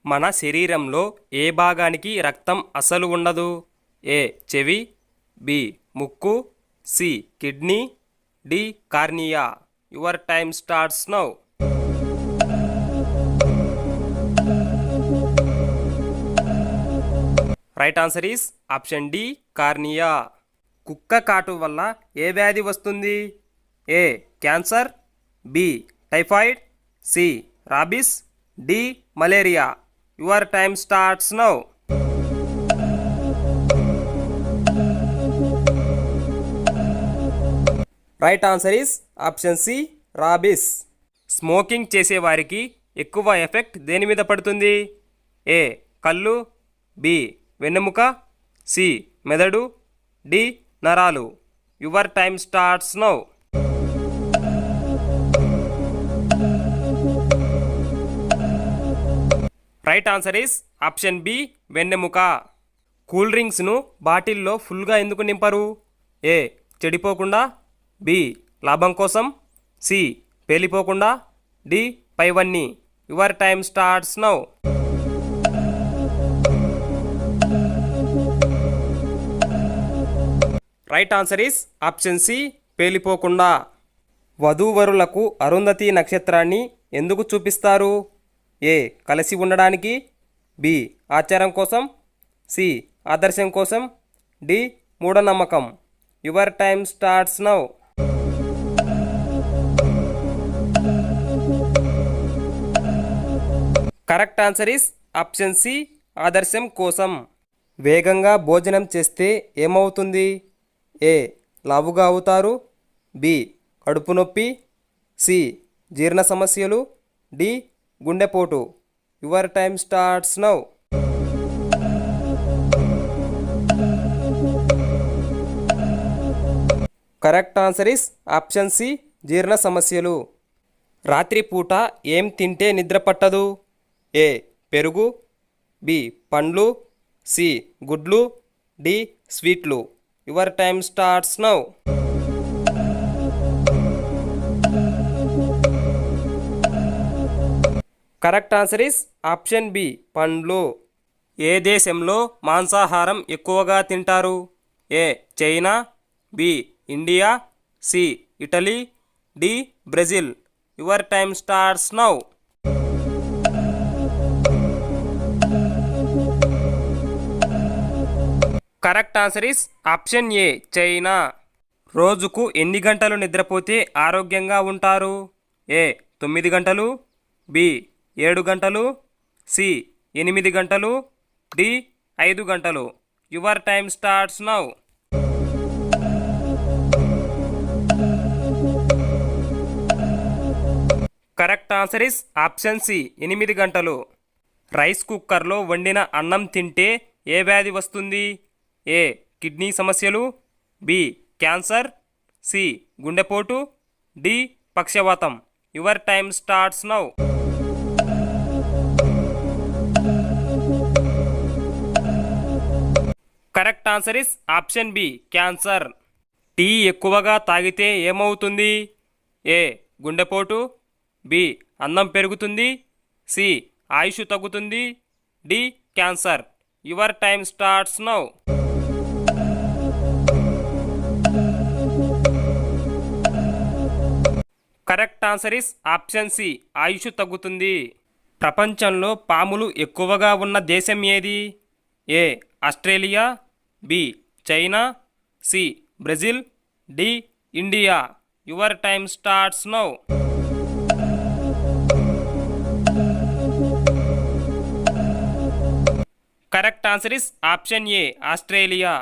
మన శరీరంలో ఏ భాగానికి రక్తం అసలు ఉండదు? ఏ చెవి, బి ముక్కు, C kidney, D cornea. Your time starts now. Right answer is option D cornea. కుక్క కాటు వల్ల ఏ వ్యాధి వస్తుంది? A cancer, B typhoid, C rabies, D malaria. Your time starts now. Right answer is option C rabies. Smoking చేసేవారికి ఎక్కువ effect దేని మీద పడుతుంది? ఏ కళ్ళు, బి వెన్నెముక, సి మెదడు, డి నరాలు. Your time starts now. Right answer is option B వెన్నెముక. కూల్ డ్రింక్స్ను బాటిల్లో ఫుల్గా ఎందుకు నింపరు? ఏ చెడిపోకుండా, బి లాభం కోసం, సి పేలిపోకుండా, డి పైవన్నీ. Your time starts now. Right answer is option C పేలిపోకుండా. వధూవరులకు అరుంధతి నక్షత్రాన్ని ఎందుకు చూపిస్తారు? ఏ కలిసి ఉండడానికి, బి ఆచారం కోసం, సి ఆదర్శం కోసం, డి మూఢనమ్మకం. Your time starts now. Correct answer is option C ఆదర్శం కోసం. వేగంగా భోజనం చేస్తే ఏమవుతుంది? ఏ లావుగా అవుతారు, బి కడుపు నొప్పి, సి జీర్ణ సమస్యలు, డి గుండెపోటు. Your time starts now. Correct answer is option C జీర్ణ సమస్యలు. రాత్రిపూట ఏం తింటే నిద్ర పట్టదు? ఏ పెరుగు, బి పండ్లు, సి గుడ్లు, డి స్వీట్లు. Your time starts now. Correct answer is option B పండ్లు. ఏ దేశంలో మాంసాహారం ఎక్కువగా తింటారు? A China, B India, C Italy, D Brazil. Your time starts now. Correct answer is option A China. రోజుకు ఎన్ని గంటలు నిద్రపోతే ఆరోగ్యంగా ఉంటారు? ఏ 9 గంటలు, బి 7 గంటలు, సి 8 గంటలు, డి 5 గంటలు. Your time starts now. Correct answer is option C 8 గంటలు. రైస్ కుక్కర్లో వండిన అన్నం తింటే ఏ వ్యాధి వస్తుంది? ఏ కిడ్నీ సమస్యలు, బి క్యాన్సర్, సి గుండెపోటు, డి పక్షవాతం. Your time starts now. Correct answer is option B cancer. Tea ఎక్కువగా తాగితే ఏమవుతుంది? ఏ గుండెపోటు, బి అన్నం పెరుగుతుంది, సి ఆయుష్ తగ్గుతుంది, D cancer. Your time starts now. Correct answer is option C ఆయుష్ తగ్గుతుంది. ప్రపంచంలో పాములు ఎక్కువగా ఉన్న దేశం ఏది? A Australia, B China, C Brazil, D India. Your time starts now. Correct answer is option A Australia.